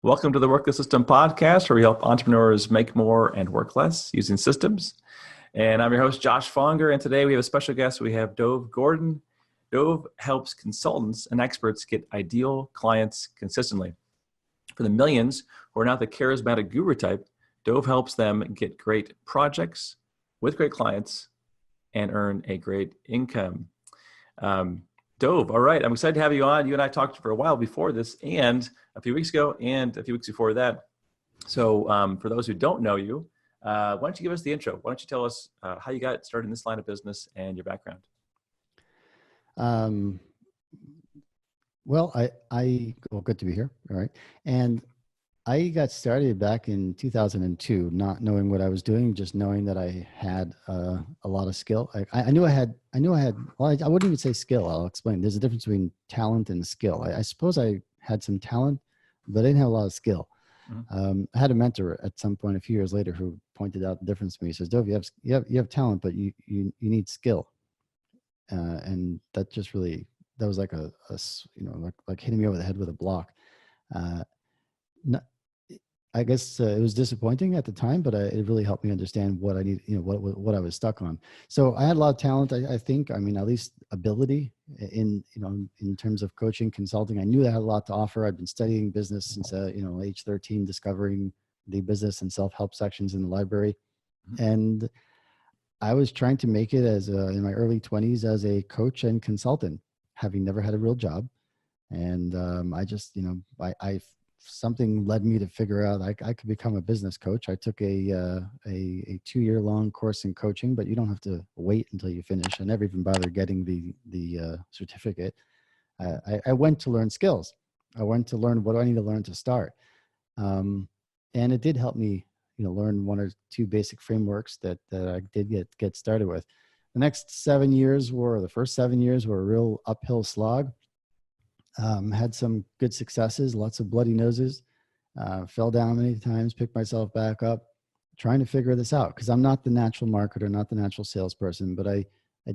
Welcome to the Work the System podcast, where we help entrepreneurs make more and work less using systems. And I'm your host, Josh Fonger. And today we have a special guest. We have Dov Gordon. Dov helps consultants and experts get ideal clients consistently. For the millions who are not the charismatic guru type, Dov helps them get great projects with great clients and earn a great income. Dov, all right. I'm excited to have you on. You and I talked for a while before this, and a few weeks ago, and a few weeks before that. So for those who don't know you, why don't you give us the intro? Why don't you tell us how you got started in this line of business and your background? Well, good to be here. All right. And I got started back in 2002, not knowing what I was doing, just knowing that I had a lot of skill. I knew I had, well, I wouldn't even say skill. I'll explain. There's a difference between talent and skill. I suppose I had some talent, but I didn't have a lot of skill. Mm-hmm. I had a mentor at some point a few years later who pointed out the difference to me. He says, Dov, you have talent, but you need skill. And that just really, that was like like hitting me over the head with a block. I guess it was disappointing at the time, but it really helped me understand what I need, what I was stuck on. So I had a lot of talent. I think, at least ability in terms of coaching, consulting. I knew I had a lot to offer. I'd been studying business since, age 13, discovering the business and self-help sections in the library. Mm-hmm. And I was trying to make it in my early 20s as a coach and consultant, having never had a real job. And I just, something led me to figure out I could become a business coach. I took a 2-year-long course in coaching, but you don't have to wait until you finish. I never even bothered getting the certificate. I went to learn skills. I went to learn what do I need to learn to start. And it did help me, learn one or two basic frameworks that I did get started with. The first 7 years were a real uphill slog. Had some good successes, lots of bloody noses, fell down many times, picked myself back up, trying to figure this out because I'm not the natural marketer, not the natural salesperson, but I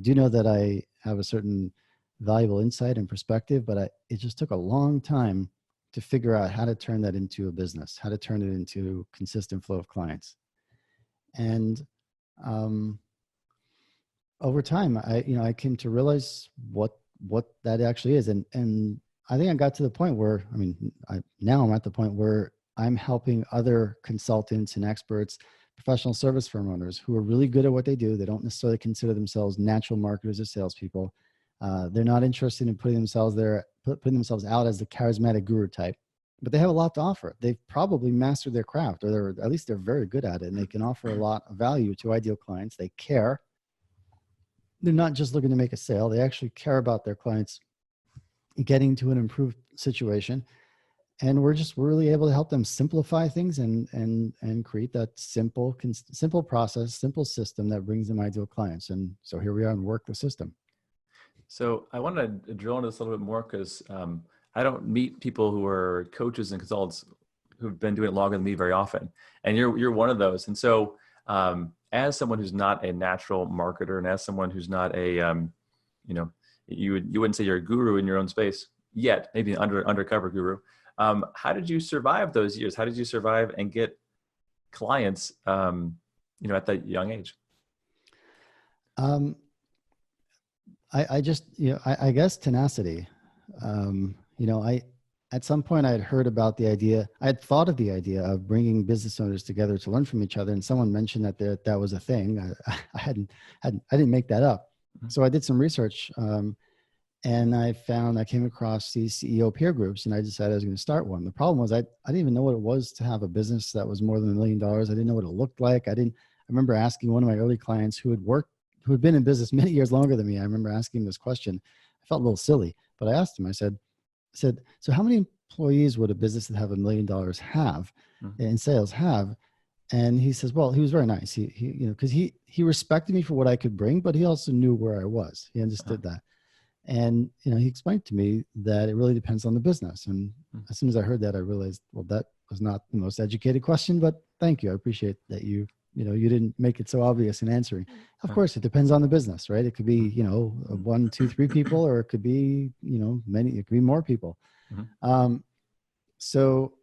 do know that I have a certain valuable insight and perspective, but it just took a long time to figure out how to turn that into a business, how to turn it into consistent flow of clients. And over time, I came to realize what that actually is. And I think I got to the point where, now I'm at the point where I'm helping other consultants and experts, professional service firm owners who are really good at what they do. They don't necessarily consider themselves natural marketers or salespeople. They're not interested in putting themselves out as the charismatic guru type, but they have a lot to offer. They've probably mastered their craft, or at least they're very good at it, and they can offer a lot of value to ideal clients. They care. They're not just looking to make a sale. They actually care about their clients getting to an improved situation. And we're really able to help them simplify things and create that simple process, simple system that brings them ideal clients. And so here we are and work the system. So I want to drill into this a little bit more because I don't meet people who are coaches and consultants who've been doing it longer than me very often. And you're one of those. And so as someone who's not a natural marketer and as someone who's not a, you wouldn't say you're a guru in your own space yet, maybe an undercover guru. How did you survive those years? How did you survive and get clients, at that young age? I guess tenacity. At some point I had heard about the idea. I had thought of the idea of bringing business owners together to learn from each other. And someone mentioned that was a thing. I didn't make that up. Mm-hmm. So I did some research, and I came across these CEO peer groups, and I decided I was going to start one. The problem was I didn't even know what it was to have a business that was more than $1 million. I didn't know what it looked like. I remember asking one of my early clients who had been in business many years longer than me. I remember asking this question. I felt a little silly, but I asked him, I said, so how many employees would a business that have $1 million have in sales have? And he says, well, he was very nice. Because he respected me for what I could bring, but he also knew where I was. He understood that. And, he explained to me that it really depends on the business. And as soon as I heard that, I realized, well, that was not the most educated question, but thank you. I appreciate that you didn't make it so obvious in answering. Of course, it depends on the business, right? It could be, 1, 2, 3 people, or it could be, many, it could be more people. Mm-hmm. So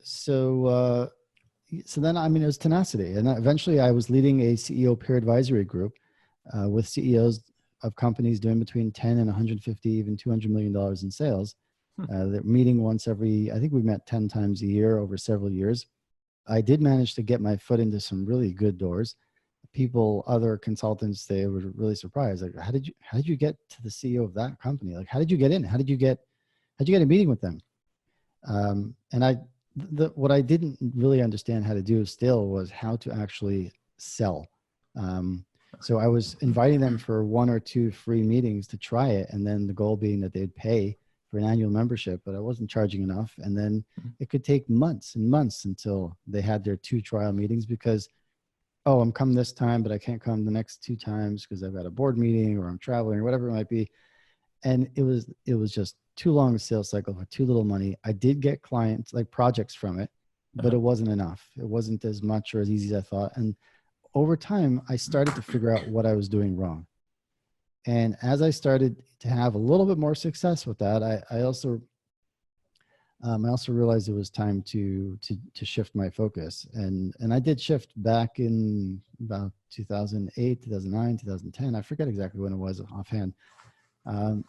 so then, I mean, it was tenacity. And eventually I was leading a CEO peer advisory group with CEOs of companies doing between 10 and 150, even $200 million in sales. They're meeting once every, I think we met 10 times a year over several years. I did manage to get my foot into some really good doors. People, other consultants, they were really surprised. Like, how did you get to the CEO of that company? Like, how did you get in? How'd you get a meeting with them? And what I didn't really understand how to do still was how to actually sell. So I was inviting them for 1 or 2 free meetings to try it. And then the goal being that they'd pay for an annual membership, but I wasn't charging enough. And then it could take months and months until they had their 2 trial meetings because, oh, I'm coming this time, but I can't come the next 2 times because I've got a board meeting or I'm traveling or whatever it might be. And it was just too long a sales cycle for too little money. I did get clients, like projects from it, but it wasn't enough. It wasn't as much or as easy as I thought. And over time, I started to figure out what I was doing wrong. And as I started to have a little bit more success with that, I also realized it was time to shift my focus. And I did shift back in about 2008, 2009, 2010. I forget exactly when it was offhand. For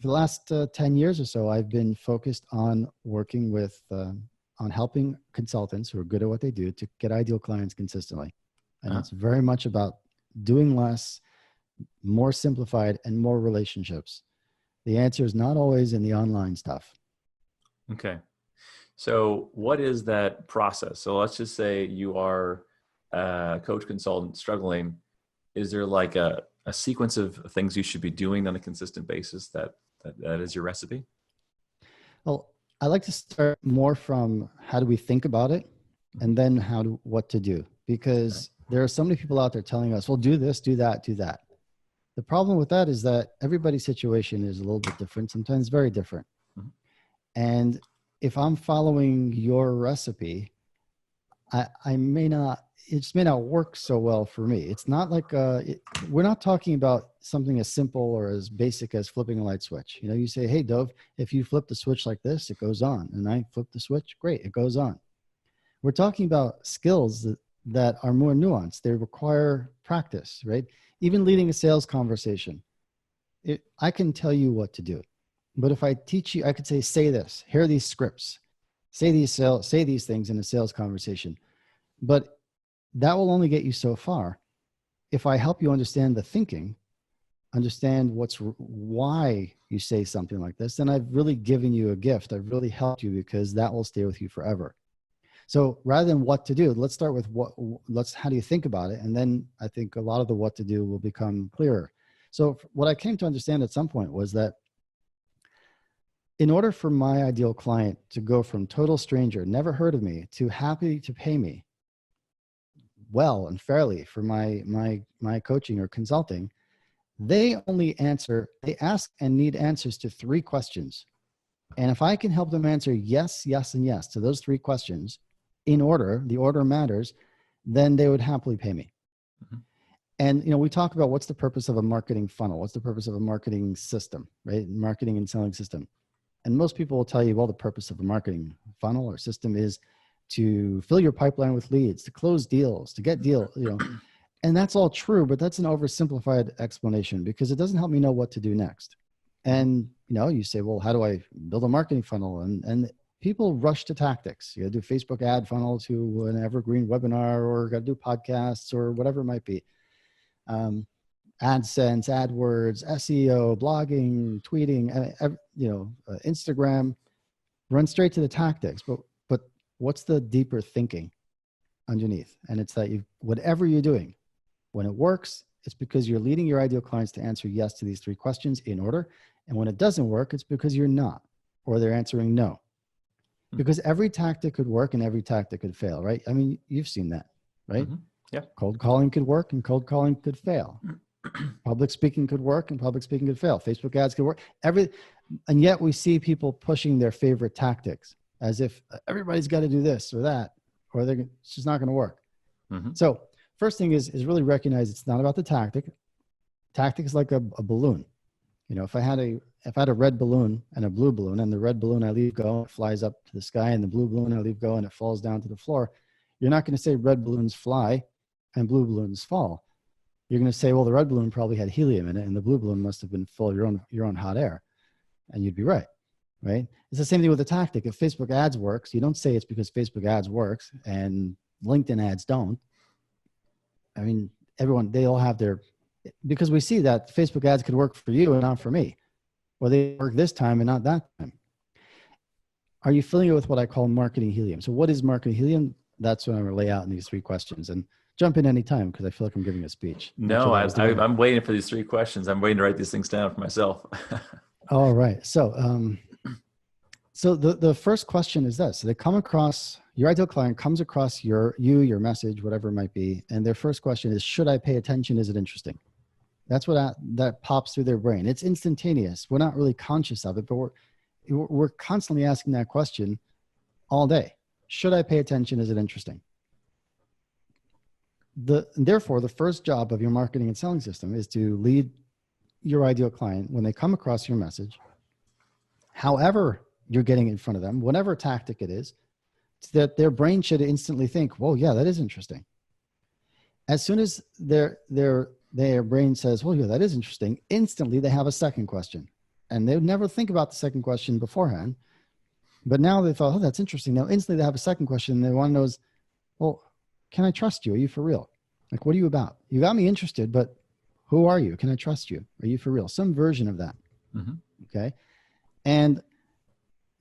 the last 10 years or so, I've been focused on working with, on helping consultants who are good at what they do to get ideal clients consistently. And it's very much about doing less, more simplified, and more relationships. The answer is not always in the online stuff. Okay. So what is that process? So let's just say you are a coach consultant struggling. Is there like a sequence of things you should be doing on a consistent basis that is your recipe? Well, I like to start more from how do we think about it and then what to do, because there are so many people out there telling us, well, do this, do that, do that. The problem with that is that everybody's situation is a little bit different, sometimes very different. Mm-hmm. And if I'm following your recipe, it just may not work so well for me. It's not like, we're not talking about something as simple or as basic as flipping a light switch. You know, you say, hey, Dov, if you flip the switch like this, it goes on. And I flip the switch, great, it goes on. We're talking about skills that are more nuanced. They require practice, right? Even leading a sales conversation, I can tell you what to do. But if I teach you, I could say this, here are these scripts, say these things in a sales conversation. But that will only get you so far. If I help you understand the thinking, understand why you say something like this, then I've really given you a gift. I've really helped you, because that will stay with you forever. So rather than what to do, let's start with how do you think about it? And then I think a lot of the what to do will become clearer. So what I came to understand at some point was that in order for my ideal client to go from total stranger, never heard of me, to happy to pay me well and fairly for my coaching or consulting, they ask and need answers to 3 questions. And if I can help them answer yes, yes, and yes to those 3 questions in order, the order matters, then they would happily pay me. Mm-hmm. And, you know, we talk about what's the purpose of a marketing funnel? What's the purpose of a marketing system, right? Marketing and selling system. And most people will tell you, well, the purpose of a marketing funnel or system is to fill your pipeline with leads, to close deals, to get deals, you know. And that's all true, but that's an oversimplified explanation, because it doesn't help me know what to do next. And, you know, you say, well, how do I build a marketing funnel? And people rush to tactics. You got to do Facebook ad funnel to an evergreen webinar, or got to do podcasts or whatever it might be. AdSense, AdWords, SEO, blogging, tweeting, Instagram, run straight to the tactics. But what's the deeper thinking underneath? And it's that whatever you're doing, when it works, it's because you're leading your ideal clients to answer yes to these 3 questions in order. And when it doesn't work, it's because you're not, or they're answering no. Because every tactic could work and every tactic could fail, right? I mean, you've seen that, right? Mm-hmm. Yeah. Cold calling could work and cold calling could fail. Public speaking could work and public speaking could fail. Facebook ads could work. And yet we see people pushing their favorite tactics as if everybody's got to do this or that, or it's just not going to work. Mm-hmm. So first thing is really recognize it's not about the tactic. Tactic is like a balloon. You know, if I had if I had a red balloon and a blue balloon, and the red balloon I leave go, it flies up to the sky, and the blue balloon I leave go and it falls down to the floor, you're not going to say red balloons fly and blue balloons fall. You're going to say, well, the red balloon probably had helium in it, and the blue balloon must have been full of your own hot air. And you'd be right. Right? It's the same thing with the tactic. If Facebook ads works, you don't say it's because Facebook ads works and LinkedIn ads don't. I mean, they all have because we see that Facebook ads could work for you and not for me, or they work this time and not that time. Are you familiar with what I call marketing helium? So what is marketing helium? That's what I'm going to lay out in these 3 questions, and jump in anytime because I feel like I'm giving a speech. No, I'm waiting for these 3 questions. I'm waiting to write these things down for myself. All right. So the first question is this. So they come across, your ideal client comes across your message, whatever it might be. And their first question is, should I pay attention? Is it interesting? That's what that pops through their brain. It's instantaneous. We're not really conscious of it, but we're constantly asking that question all day. Should I pay attention? Is it interesting? Therefore, the first job of your marketing and selling system is to lead your ideal client when they come across your message, however you're getting in front of them, whatever tactic it is, that their brain should instantly think, whoa, yeah, that is interesting. As soon as their brain says, well, yeah, that is interesting, instantly they have a second question. And they would never think about the second question beforehand. But now they thought, oh, that's interesting. Now instantly they have a second question. And they want to know is, well, can I trust you? Are you for real? Like, what are you about? You got me interested, but who are you? Can I trust you? Are you for real? Some version of that. Mm-hmm. Okay. And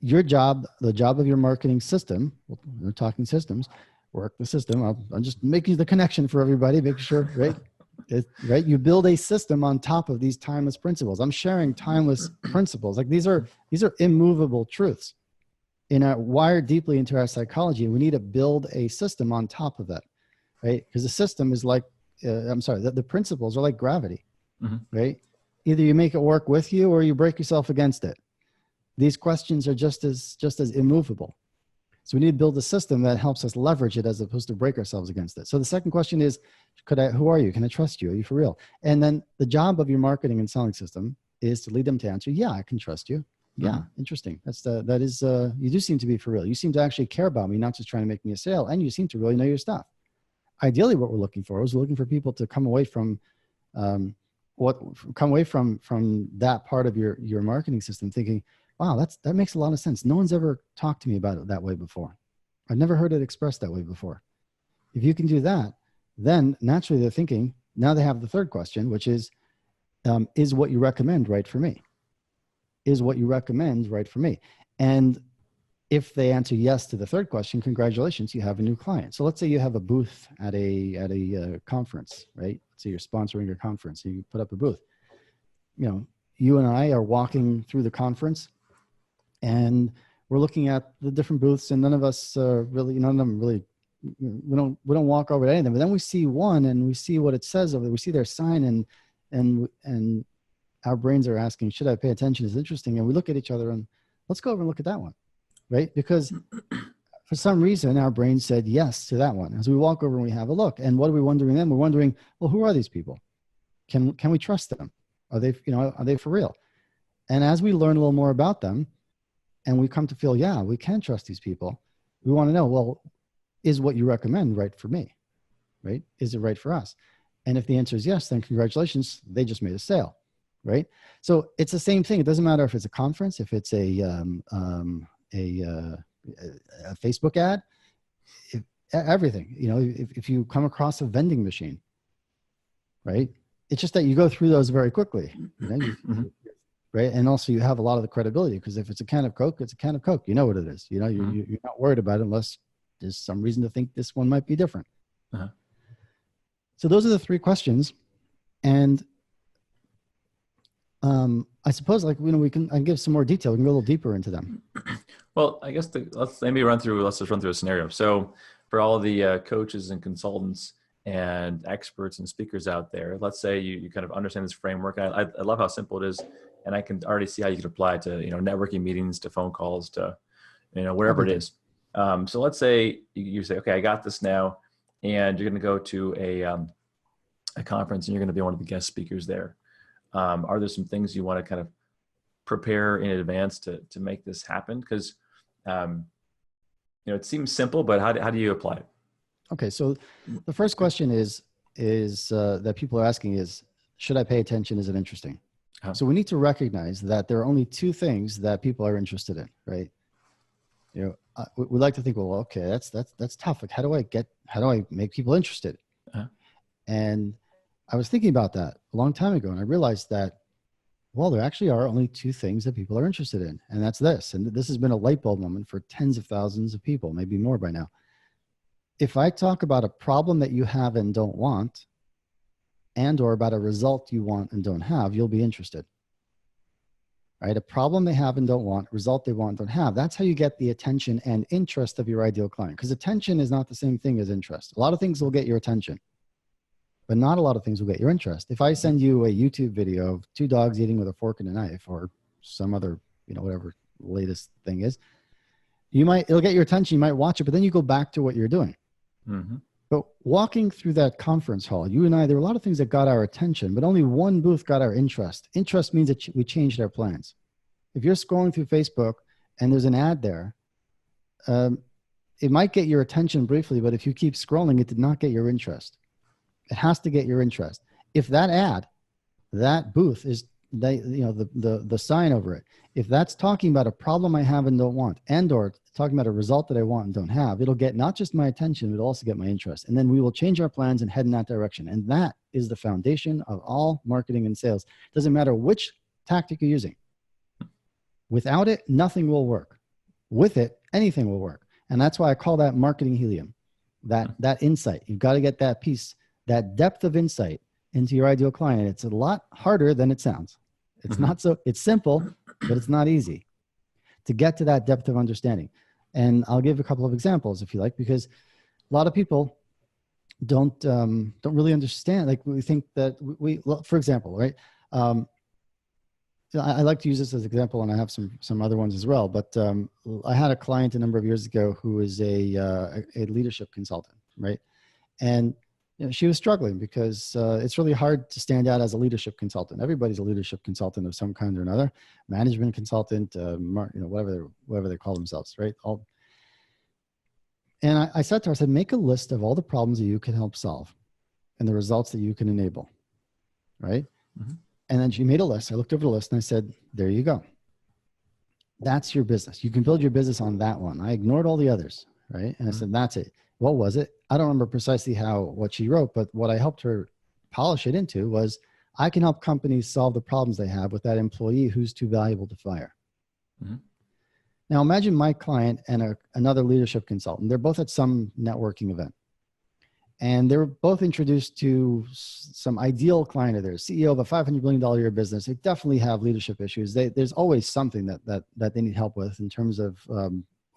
your job, the job of your marketing system, we're talking systems, work the system. I'm just making the connection for everybody, making sure, right? Right. You build a system on top of these timeless principles. I'm sharing timeless principles. Like these are immovable truths wired deeply into our psychology. We need to build a system on top of that, right? Because the system is like, the principles are like gravity, mm-hmm. right? Either you make it work with you or you break yourself against it. These questions are just as immovable. So we need to build a system that helps us leverage it as opposed to break ourselves against it. So the second question is, who are you? Can I trust you? Are you for real? And then the job of your marketing and selling system is to lead them to answer, yeah, I can trust you. Yeah, mm-hmm. Interesting. You do seem to be for real. You seem to actually care about me, not just trying to make me a sale. And you seem to really know your stuff. Ideally, what we're looking for is for people to come away from that part of your marketing system thinking, wow, that makes a lot of sense. No one's ever talked to me about it that way before. I've never heard it expressed that way before. If you can do that, then naturally they're thinking, now they have the third question, which is what you recommend right for me? Is what you recommend right for me? And if they answer yes to the third question, congratulations, you have a new client. So let's say you have a booth at a conference, right? Let's say you're sponsoring a conference and you put up a booth. You and I are walking through the conference and we're looking at the different booths, and none of them really, we don't walk over to any of them. But then we see one and we see what it says over there. We see their sign and our brains are asking, should I pay attention? Is it interesting? And we look at each other and let's go over and look at that one, right? Because for some reason, our brain said yes to that one. As we walk over and we have a look, and what are we wondering then? We're wondering, well, who are these people? Can we trust them? Are they for real? And as we learn a little more about them and we come to feel, yeah, we can trust these people, we want to know, well, is what you recommend right for me, right? Is it right for us? And if the answer is yes, then congratulations, they just made a sale, right? So it's the same thing. It doesn't matter if it's a conference, if it's a Facebook ad, everything. If you come across a vending machine, right? It's just that you go through those very quickly, right? And also you have a lot of the credibility, because if it's a can of Coke, it's a can of Coke. You know what it is. You're not worried about it unless there's some reason to think this one might be different. Uh-huh. So those are the 3 questions. And I suppose I can give some more detail. We can go a little deeper into them. Well, I guess let's just run through a scenario. So for all of the coaches and consultants and experts and speakers out there, let's say you kind of understand this framework. I love how simple it is, and I can already see how you could apply to networking meetings, to phone calls, to wherever it is. So let's say you say, okay, I got this now, and you're going to go to a conference and you're going to be one of the guest speakers there. Are there some things you want to kind of prepare in advance to make this happen? Because it seems simple, but how do you apply it? Okay, so the first question is that people are asking is, should I pay attention? Is it interesting? So we need to recognize that there are only two things that people are interested in, right? We like to think, well, okay, that's tough. Like, how do I make people interested? And I was thinking about that a long time ago, and I realized that, well, there actually are only two things that people are interested in, and that's this. And this has been a light bulb moment for tens of thousands of people, maybe more by now. If I talk about a problem that you have and don't want, and or about a result you want and don't have, you'll be interested. Right? A problem they have and don't want, result they want and don't have. That's how you get the attention and interest of your ideal client. Because attention is not the same thing as interest. A lot of things will get your attention, but not a lot of things will get your interest. If I send you a YouTube video of two dogs eating with a fork and a knife, or some other, whatever latest thing is, it'll get your attention. You might watch it, but then you go back to what you're doing. Mm-hmm. But walking through that conference hall, you and I, there were a lot of things that got our attention, but only one booth got our interest. Interest means that we changed our plans. If you're scrolling through Facebook and there's an ad there, it might get your attention briefly, but if you keep scrolling, it did not get your interest. It has to get your interest. If that ad, that booth is the sign over it, if that's talking about a problem I have and don't want, and or talking about a result that I want and don't have, it'll get not just my attention, but it'll also get my interest. And then we will change our plans and head in that direction. And that is the foundation of all marketing and sales. Doesn't matter which tactic you're using. Without it, nothing will work. With it, anything will work. And that's why I call that marketing helium, that insight. You've got to get that piece, that depth of insight into your ideal client. It's a lot harder than it sounds. It's not so, it's simple, but it's not easy to get to that depth of understanding. And I'll give a couple of examples if you like, because a lot of people don't really understand. Like, we think that for example, right? I like to use this as an example, and I have some other ones as well. But I had a client a number of years ago who is a leadership consultant, right? And she was struggling because it's really hard to stand out as a leadership consultant. Everybody's a leadership consultant of some kind or another, management consultant, whatever they call themselves, right? And I said to her, I said, make a list of all the problems that you can help solve and the results that you can enable, right? Mm-hmm. And then she made a list. I looked over the list and I said, there you go. That's your business. You can build your business on that one. I ignored all the others, right? And I said, that's it. What was it? I don't remember precisely what she wrote, but what I helped her polish it into was, I can help companies solve the problems they have with that employee who's too valuable to fire. Mm-hmm. Now imagine my client and another leadership consultant. They're both at some networking event. And they were both introduced to some ideal client of theirs, CEO of a $500 million a year business. They definitely have leadership issues. There's always something that they need help with in terms of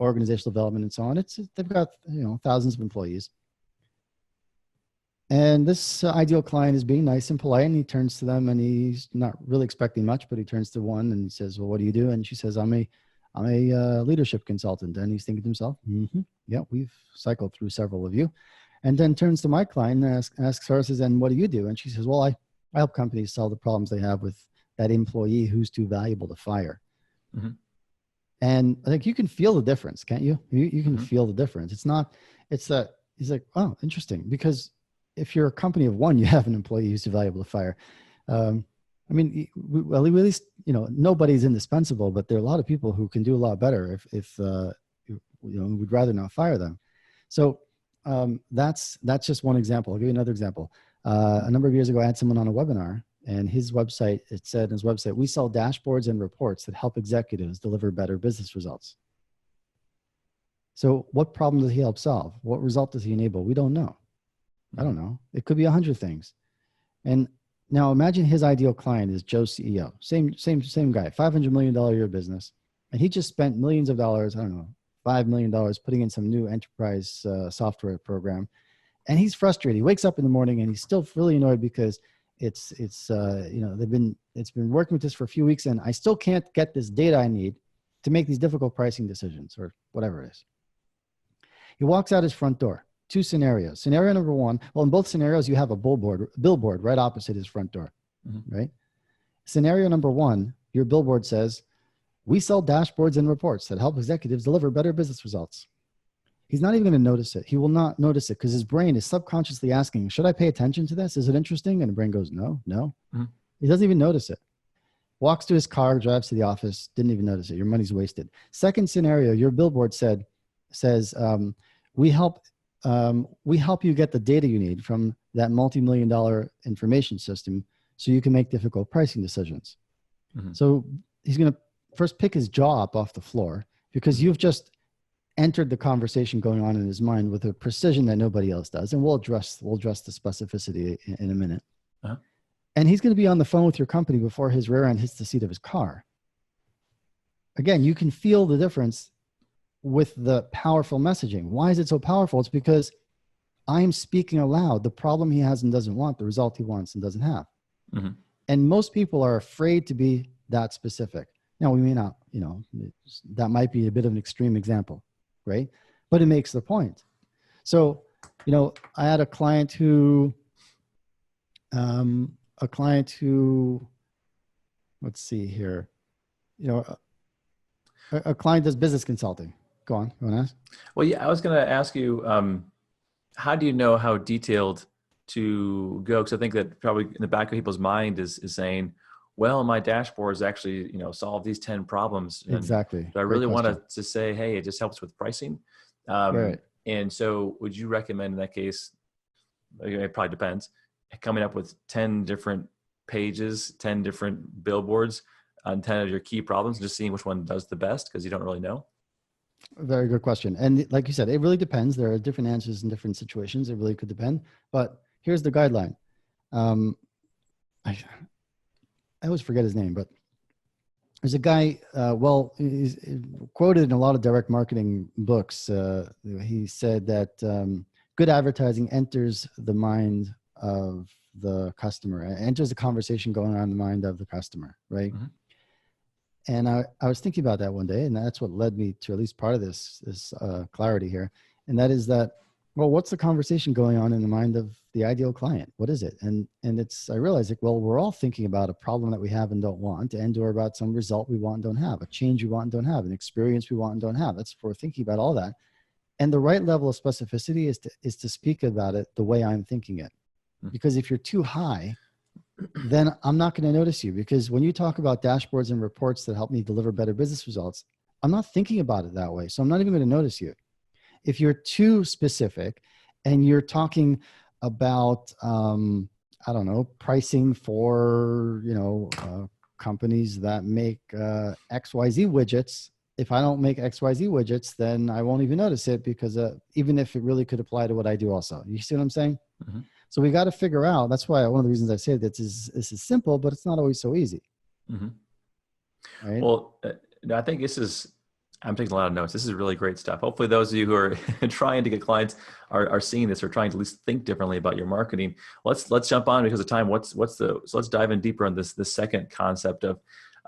organizational development and so on. They've got thousands of employees. And this ideal client is being nice and polite, and he turns to them, and he's not really expecting much, but he turns to one and he says, well, what do you do? And she says, I'm a leadership consultant. And he's thinking to himself, yeah, we've cycled through several of you. And then turns to my client and asks her, says, and what do you do? And she says, well, I help companies solve the problems they have with that employee who's too valuable to fire. Mm-hmm. And I think you can feel the difference, can't you? You can feel the difference. He's like, oh, interesting. Because if you're a company of one, you have an employee who's too valuable to fire. I mean, at least, nobody's indispensable, but there are a lot of people who can do a lot better if we'd rather not fire them. So that's just one example. I'll give you another example. A number of years ago, I had someone on a webinar, and his website, it said in his website, we sell dashboards and reports that help executives deliver better business results. So what problem does he help solve? What result does he enable? We don't know. I don't know. It could be 100 things. And now imagine his ideal client is Joe CEO, same guy, $500 million a year business. And he just spent millions of dollars, I don't know, $5 million putting in some new enterprise software program. And he's frustrated. He wakes up in the morning and he's still really annoyed because it's been working with this for a few weeks, and I still can't get this data I need to make these difficult pricing decisions or whatever it is. He walks out his front door. Two scenarios. Scenario number one, well, in both scenarios, you have a billboard right opposite his front door, right? Scenario number one, your billboard says, we sell dashboards and reports that help executives deliver better business results. He's not even going to notice it. He will not notice it because his brain is subconsciously asking, should I pay attention to this? Is it interesting? And the brain goes, no. Mm-hmm. He doesn't even notice it. Walks to his car, drives to the office, didn't even notice it. Your money's wasted. Second scenario, your billboard says, we help you get the data you need from that multi-million-dollar information system so you can make difficult pricing decisions. Mm-hmm. So he's going to first pick his jaw up off the floor because you've just entered the conversation going on in his mind with a precision that nobody else does. And we'll address the specificity in a minute. Uh-huh. And he's going to be on the phone with your company before his rear end hits the seat of his car. Again, you can feel the difference with the powerful messaging. Why is it so powerful? It's because I'm speaking aloud the problem he has and doesn't want, the result he wants and doesn't have. Mm-hmm. And most people are afraid to be that specific. Now, we may not, that might be a bit of an extreme example, right? But it makes the point. So, I had a client who, let's see here, a client does business consulting. Go on. You want to ask? Well, yeah, I was going to ask you, how do you know how detailed to go? Because I think that probably in the back of people's mind is saying, well, my dashboard is actually, solve these 10 problems. And exactly. I really want to say, hey, it just helps with pricing. Right. And so would you recommend in that case, it probably depends, coming up with 10 different pages, 10 different billboards on 10 of your key problems, just seeing which one does the best because you don't really know? Very good question. And like you said, it really depends. There are different answers in different situations. It really could depend. But here's the guideline. I always forget his name, but there's a guy, he's quoted in a lot of direct marketing books. He said that good advertising enters the mind of the customer, enters the conversation going on in the mind of the customer, right? Mm-hmm. And I was thinking about that one day, and that's what led me to at least part of this clarity here. And that is that, well, what's the conversation going on in the mind of the ideal client? What is it? And I realized we're all thinking about a problem that we have and don't want, or about some result we want and don't have, a change we want and don't have, an experience we want and don't have. That's for thinking about all that. And the right level of specificity is to speak about it the way I'm thinking it. Because if you're too high, then I'm not going to notice you, because when you talk about dashboards and reports that help me deliver better business results, I'm not thinking about it that way. So I'm not even going to notice you. If you're too specific and you're talking about, pricing for, companies that make XYZ widgets, if I don't make XYZ widgets, then I won't even notice it because even if it really could apply to what I do also. You see what I'm saying? Mm-hmm. So we got to figure out, that's why one of the reasons I say this is simple, but it's not always so easy. Mm-hmm. Right? Well, I think I'm taking a lot of notes. This is really great stuff. Hopefully those of you who are trying to get clients are seeing this or trying to at least think differently about your marketing. Let's jump on because of time. So let's dive in deeper on this second concept of,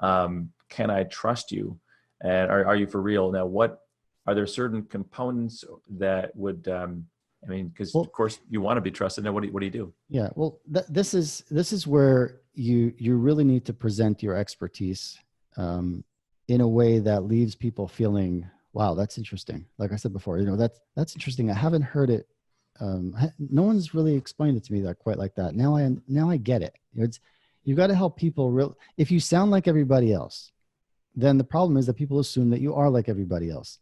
can I trust you? And are you for real? Now, are there certain components that would, because of course you want to be trusted. Now, what do you do? Yeah, well, this is where you really need to present your expertise in a way that leaves people feeling, wow, that's interesting. Like I said before, that's interesting. I haven't heard it. No one's really explained it to me quite like that. Now I get it. You've got to help people. If you sound like everybody else, then the problem is that people assume that you are like everybody else.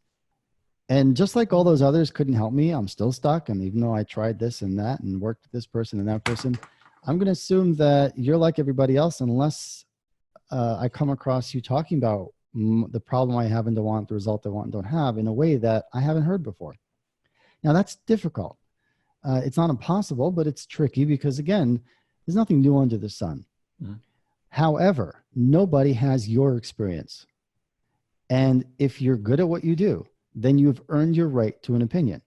And just like all those others couldn't help me, I'm still stuck. And even though I tried this and that and worked with this person and that person, I'm going to assume that you're like everybody else unless I come across you talking about the problem I have and don't want, the result I want and don't have in a way that I haven't heard before. Now that's difficult. It's not impossible, but it's tricky because again, there's nothing new under the sun. Mm-hmm. However, nobody has your experience. And if you're good at what you do, then you've earned your right to an opinion.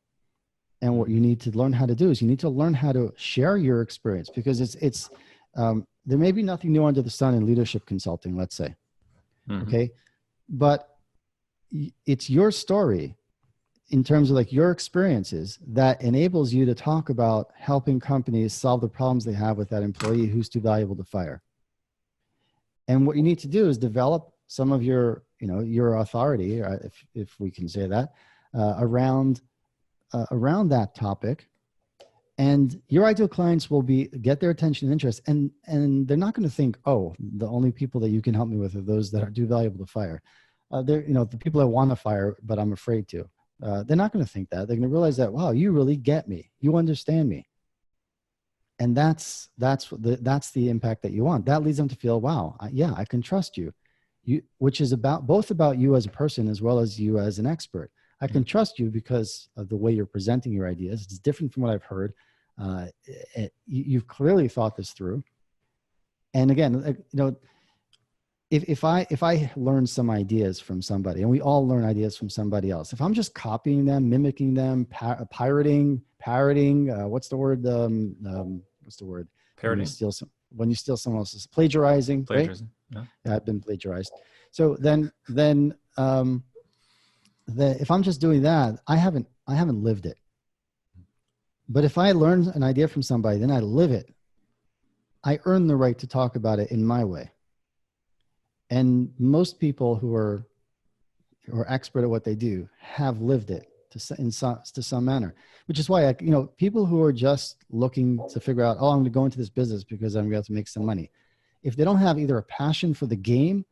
And what you need to learn how to do is you need to learn how to share your experience, because there may be nothing new under the sun in leadership consulting, let's say. Mm-hmm. Okay. But it's your story in terms of like your experiences that enables you to talk about helping companies solve the problems they have with that employee who's too valuable to fire. And what you need to do is develop some of your, your authority, if we can say that, around that topic. And your ideal clients will get their attention and interest, and they're not going to think, oh, the only people that you can help me with are those that are too valuable to fire. They're, the people that want to fire, but I'm afraid to. They're not going to think that. They're going to realize that, wow, you really get me. You understand me. And that's the impact that you want. That leads them to feel, wow, I can trust you. Which is both about you as a person as well as you as an expert. I can trust you because of the way you're presenting your ideas. It's different from what I've heard. You've clearly thought this through. And again, if I learn some ideas from somebody, and we all learn ideas from somebody else, if I'm just copying them, mimicking them, parroting, what's the word? What's the word? Parroting. When you steal someone else's, plagiarizing. Plagiarism. Right? Yeah, I've been plagiarized. So then if I'm just doing that, I haven't lived it. But if I learn an idea from somebody, then I live it. I earn the right to talk about it in my way. And most people who are expert at what they do have lived it to some manner, which is why people who are just looking to figure out, oh, I'm going to go into this business because I'm going to make some money. If they don't have either a passion for the game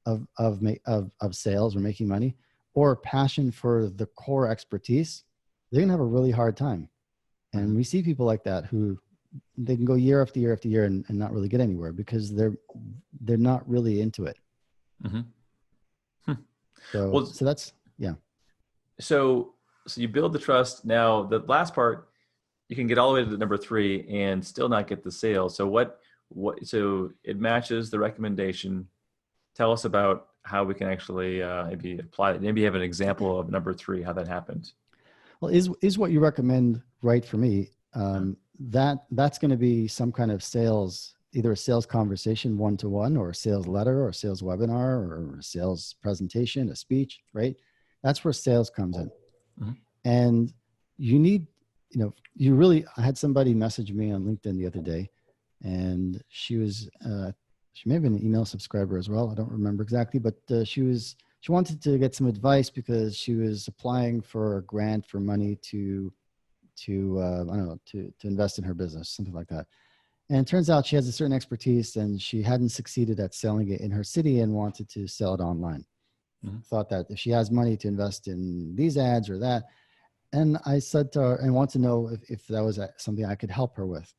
of sales or making money, or a passion for the core expertise, they're going to have a really hard time. And we see people like that who they can go year after year after year and not really get anywhere because they're not really into it. Mm-hmm. So that's, yeah. So you build the trust. Now the last part, you can get all the way to number 3 and still not get the sale. So so it matches the recommendation. Tell us about how we can actually maybe apply it. Maybe you have an example of number 3, how that happened. Well, is what you recommend right for me? That's going to be some kind of sales, either a sales conversation one-to-one, or a sales letter, or a sales webinar, or a sales presentation, a speech, right? That's where sales comes in. Mm-hmm. And you need, I had somebody message me on LinkedIn the other day, and she was, she may have been an email subscriber as well. I don't remember exactly, but she wanted to get some advice because she was applying for a grant for money to invest in her business, something like that. And it turns out she has a certain expertise, and she hadn't succeeded at selling it in her city and wanted to sell it online. Mm-hmm. Thought that if she has money to invest in these ads or that. And I said to her, and want to know if that was something I could help her with.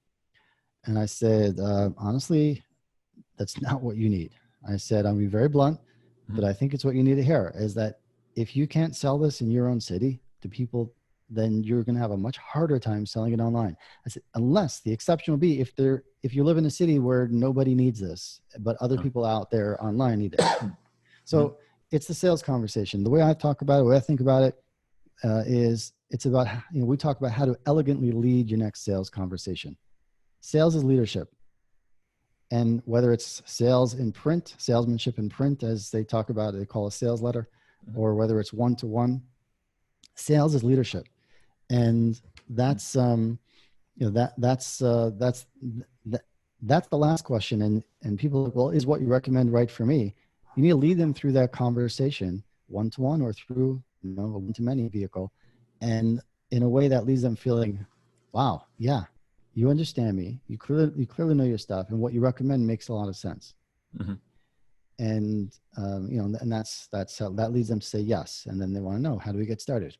And I said, honestly, that's not what you need. I said, I'll be very blunt, but I think it's what you need to hear, is that if you can't sell this in your own city to people, then you're going to have a much harder time selling it online. I said, unless the exception will be if you live in a city where nobody needs this, but other people out there online need it. So it's the sales conversation. The way I talk about it, the way I think about it, is it's about, we talk about how to elegantly lead your next sales conversation. Sales is leadership. And whether it's sales in print, salesmanship in print, as they talk about, they call a sales letter, or whether it's one-to-one, sales is leadership. And that's, that's the last question. And people are like, well, is what you recommend right for me? You need to lead them through that conversation, one-to-one or through, a one-to-many vehicle, and in a way that leaves them feeling, wow, yeah, you understand me. You clearly know your stuff, and what you recommend makes a lot of sense. Mm-hmm. And and that's how that leads them to say yes, and then they want to know, how do we get started?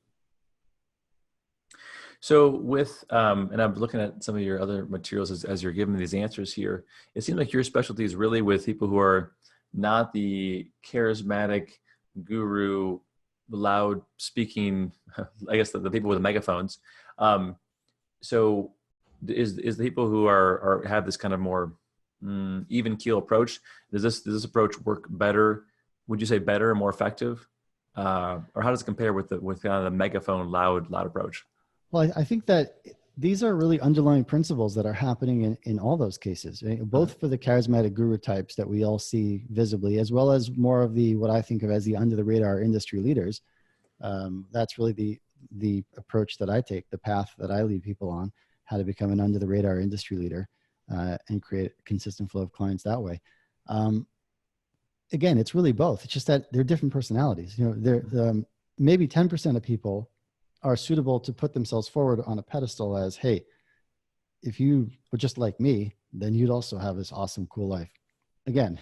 So with and I'm looking at some of your other materials as you're giving these answers here. It seems like your specialty is really with people who are not the charismatic guru, loud speaking, I guess the people with the megaphones. So is the people who have this kind of more even keel approach, does this approach work better? Would you say better and more effective? Or how does it compare with kind of the megaphone loud approach? Well, I think that these are really underlying principles that are happening in all those cases, right? Both for the charismatic guru types that we all see visibly, as well as more of what I think of as the under the radar industry leaders. That's really the approach that I take, the path that I lead people on, how to become an under the radar industry leader and create a consistent flow of clients that way. again, it's really both. It's just that they're different personalities. You know, maybe 10% of people are suitable to put themselves forward on a pedestal as, hey, if you were just like me, then you'd also have this awesome, cool life. Again,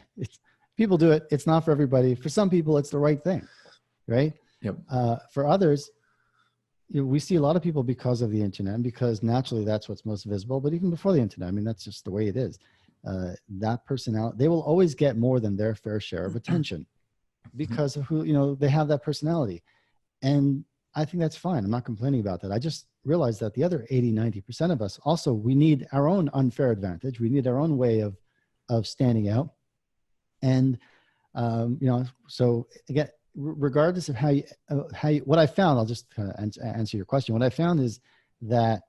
people do it. It's not for everybody. For some people, it's the right thing, right? Yep. For others, we see a lot of people because of the internet, and because naturally that's what's most visible. But even before the internet, I mean, that's just the way it is. That personality, they will always get more than their fair share of attention because of who, you know, they have that personality. And I think that's fine. I'm not complaining about that. I just realized that the other 80, 90% of us also, we need our own unfair advantage. We need our own way of standing out. And, you know, so again, regardless of how you, what I found, I'll just kind of answer your question. What I found is that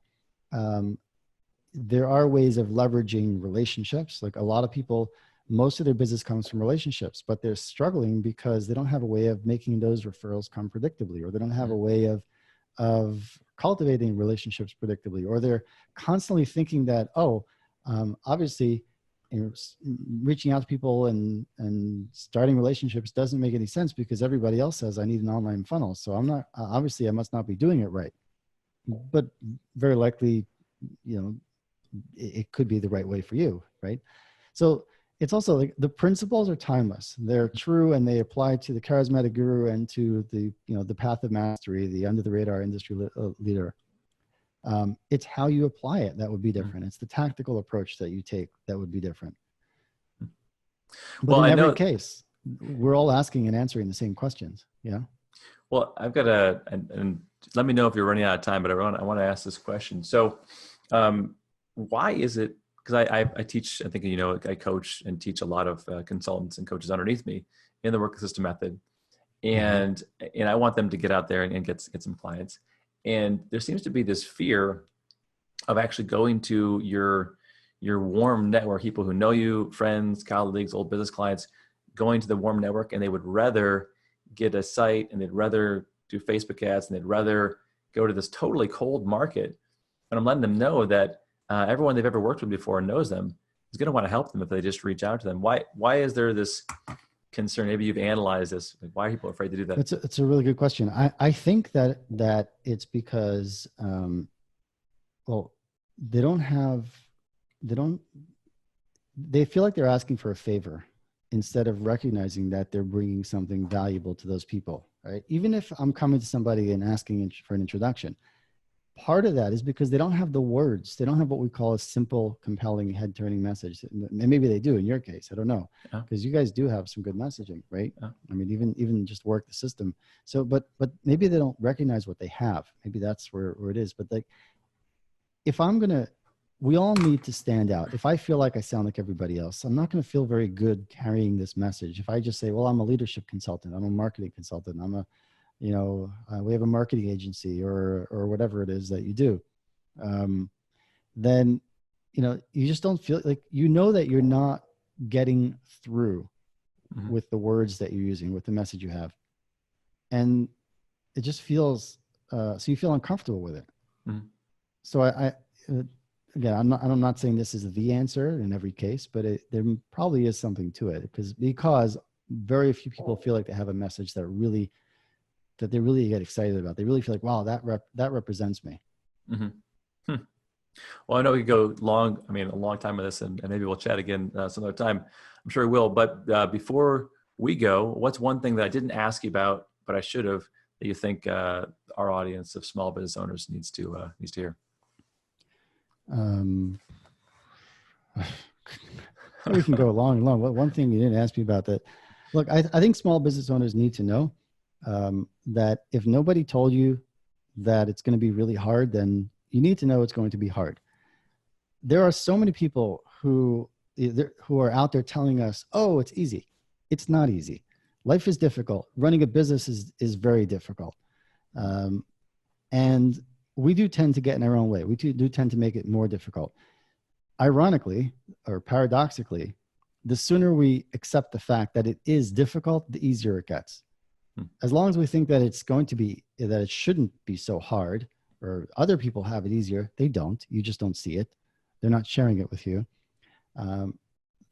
there are ways of leveraging relationships. Like a lot of people, most of their business comes from relationships, but they're struggling because they don't have a way of making those referrals come predictably, or they don't have a way of cultivating relationships predictably, or they're constantly thinking that, obviously, you know, reaching out to people and starting relationships doesn't make any sense because everybody else says I need an online funnel. So I'm not, obviously I must not be doing it right. But very likely, you know, it could be the right way for you, right? So it's also like the principles are timeless. They're true and they apply to the charismatic guru and to the, you know, the path of mastery, the under the radar industry leader. It's how you apply it that would be different. It's the tactical approach that you take that would be different. But in every case, we're all asking and answering the same questions. Yeah. Well, I've got and let me know if you're running out of time, but I want to ask this question. So, why is it? Because I teach, I think, you know, I coach and teach a lot of consultants and coaches underneath me in the work system method. And I want them to get out there and get some clients. And there seems to be this fear of actually going to your warm network, people who know you, friends, colleagues, old business clients, going to the warm network, and they would rather get a site and they'd rather do Facebook ads and they'd rather go to this totally cold market. And I'm letting them know that everyone they've ever worked with before and knows them is going to want to help them if they just reach out to them. Why is there this concern? Maybe you've analyzed this. Like, why are people afraid to do that? It's a really good question. I think that it's because, well, they feel like they're asking for a favor instead of recognizing that they're bringing something valuable to those people, right? Even if I'm coming to somebody and asking for an introduction, part of that is because they don't have the words. They don't have what we call a simple, compelling, head-turning message. And maybe they do in your case. I don't know, because you guys do have some good messaging, right? I mean, even just work the system. So, but maybe they don't recognize what they have. Maybe that's where it is. But like, we all need to stand out. If I feel like I sound like everybody else, I'm not going to feel very good carrying this message. If I just say, well, I'm a leadership consultant, I'm a marketing consultant, we have a marketing agency or whatever it is that you do, then, you know, you just don't feel like, you know, that you're not getting through with the words that you're using, with the message you have. And it just feels, so you feel uncomfortable with it. So again, I'm not saying this is the answer in every case, but there probably is something to it because very few people feel like they have a message that they really get excited about. They really feel like, wow, that represents me. Well, I know we could go a long time with this, and maybe we'll chat again some other time. I'm sure we will. But before we go, what's one thing that I didn't ask you about, but I should have, that you think our audience of small business owners needs to hear? We can go long and long. One thing you didn't ask me about that. Look, I think small business owners need to know that if nobody told you that it's going to be really hard, then you need to know it's going to be hard. There are so many people who are out there telling us, oh, it's easy. It's not easy. Life is difficult. Running a business is very difficult. And we do tend to get in our own way. We do tend to make it more difficult. Ironically, or paradoxically, the sooner we accept the fact that it is difficult, the easier it gets. As long as we think that it shouldn't be so hard, or other people have it easier, they don't. You just don't see it. They're not sharing it with you.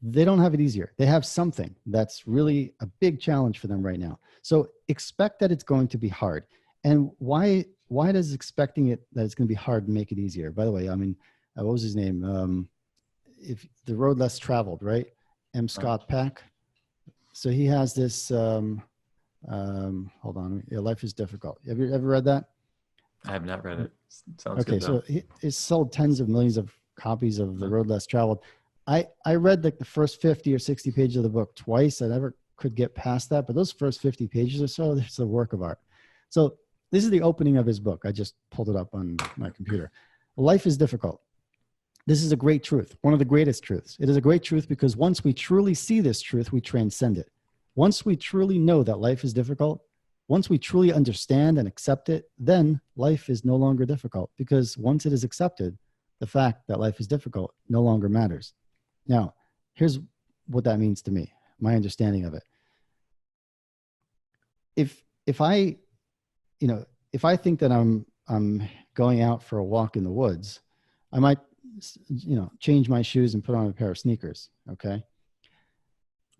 they don't have it easier. They have something that's really a big challenge for them right now. So expect that it's going to be hard. And why does expecting it that it's going to be hard make it easier? By the way, I mean, what was his name? If the road less traveled, right? M. Scott Peck. So he has this. Hold on, Life is Difficult. Have you ever read that? I have not read it. Sounds okay, good. Though. So it sold tens of millions of copies of The Road Less Traveled. I read like the first 50 or 60 pages of the book twice. I never could get past that, but those first 50 pages or so, it's a work of art. So this is the opening of his book. I just pulled it up on my computer. Life is difficult. This is a great truth, one of the greatest truths. It is a great truth because once we truly see this truth, we transcend it. Once we truly know that life is difficult, once we truly understand and accept it, then life is no longer difficult, because once it is accepted, the fact that life is difficult no longer matters. Now, here's what that means to me, my understanding of it. If I think that I'm going out for a walk in the woods, I might, change my shoes and put on a pair of sneakers. Okay.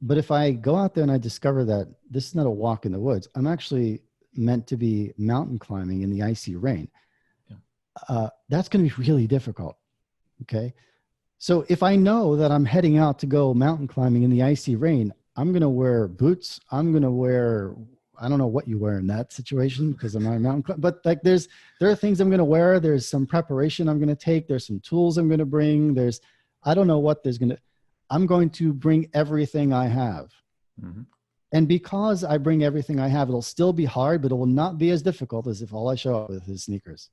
But if I go out there and I discover that this is not a walk in the woods, I'm actually meant to be mountain climbing in the icy rain. Yeah. That's going to be really difficult. Okay. So if I know that I'm heading out to go mountain climbing in the icy rain, I'm going to wear boots. I'm going to wear, I don't know what you wear in that situation because I'm not a mountain climber, but like there are things I'm going to wear. There's some preparation I'm going to take. There's some tools I'm going to bring. I don't know what I'm going to bring everything I have. Mm-hmm. And because I bring everything I have, it'll still be hard, but it will not be as difficult as if all I show up with is sneakers.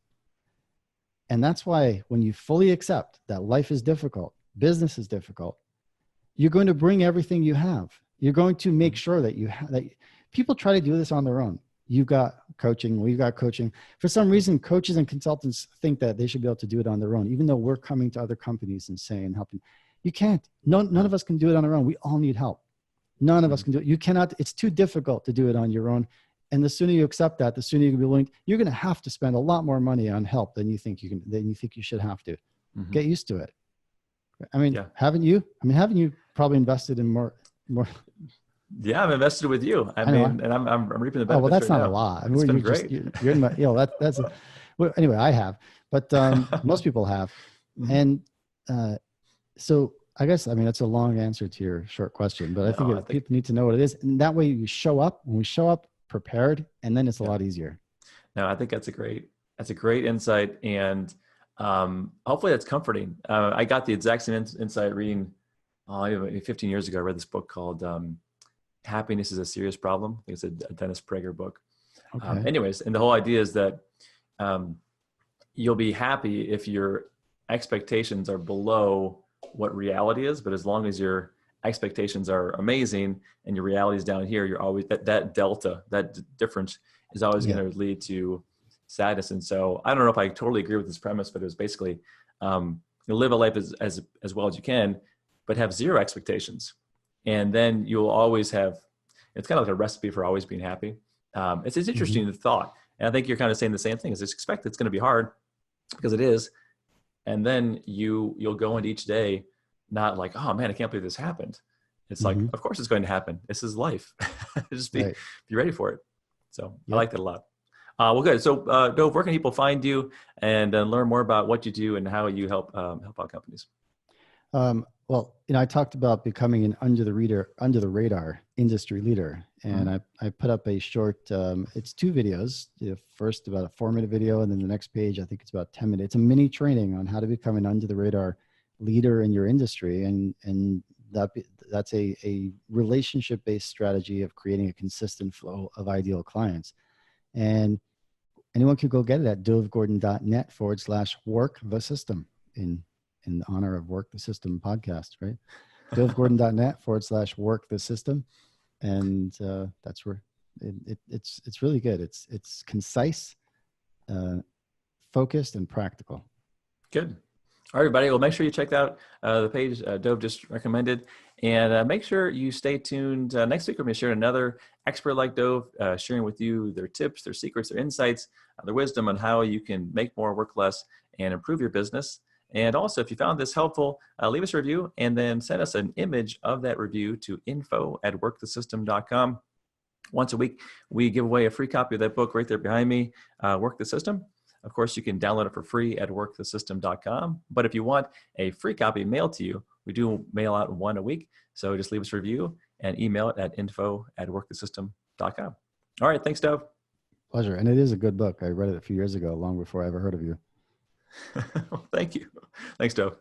And that's why when you fully accept that life is difficult, business is difficult, you're going to bring everything you have. You're going to make sure that that people try to do this on their own. You've got coaching, we've got coaching. For some reason, coaches and consultants think that they should be able to do it on their own, even though we're coming to other companies and saying, helping. You can't. None of us can do it on our own. We all need help. None of us can do it. You cannot. It's too difficult to do it on your own. And the sooner you accept that, the sooner you can be willing. You're going to have to spend a lot more money on help than you think you should have to. Mm-hmm. Get used to it. I mean, haven't you? Haven't you probably invested in more? Yeah, I'm invested with you. I mean, and I'm reaping the benefits. Oh, well, that's right not now. a lot. It's been great. You're in my, that's well, anyway, I have, but most people have. Mm-hmm. And so I guess, that's a long answer to your short question, but I think people need to know what it is. And that way you show up, when we show up prepared, and then it's a lot easier. No, I think that's a great insight. And hopefully that's comforting. I got the exact same insight reading 15 years ago. I read this book called Happiness is a Serious Problem. I think it's a Dennis Prager book. Okay. Anyways, and the whole idea is that you'll be happy if your expectations are below what reality is, but as long as your expectations are amazing and your reality is down here, you're always that delta, that difference is always going to lead to sadness. And so I don't know if I totally agree with this premise, but it was basically live a life as well as you can, but have zero expectations. And then you'll always have, it's kind of like a recipe for always being happy. It's interesting mm-hmm. thought. And I think you're kind of saying the same thing, is just expect it's going to be hard, because it is. And then you'll go into each day not like, oh man, I can't believe this happened. It's mm-hmm. like, of course it's going to happen. This is life. Just be ready for it. So I like that a lot. Well, good. So Dov, where can people find you and learn more about what you do and how you help out companies? Well, I talked about becoming an under the radar industry leader. And mm-hmm. I put up a short, it's 2 videos. The first about a 4-minute video, and then the next page, I think it's about 10 minutes. It's a mini training on how to become an under the radar leader in your industry. And that's a relationship-based strategy of creating a consistent flow of ideal clients. And anyone can go get it at dovgordon.net/work the system in honor of Work the System podcast, right? dovgordon.net/work the system. And that's where it's really good. It's concise, focused, and practical. Good. All right, everybody. Well, make sure you check out the page Dov just recommended, and make sure you stay tuned. Next week, we're going to share another expert like Dov, sharing with you their tips, their secrets, their insights, their wisdom on how you can make more, work less, and improve your business. And also, if you found this helpful, leave us a review and then send us an image of that review to info@workthesystem.com. Once a week, we give away a free copy of that book right there behind me, Work the System. Of course, you can download it for free at workthesystem.com. But if you want a free copy mailed to you, we do mail out one a week. So just leave us a review and email it at info@workthesystem.com. All right. Thanks, Dov. Pleasure. And it is a good book. I read it a few years ago, long before I ever heard of you. Thank you. Thanks, Dov.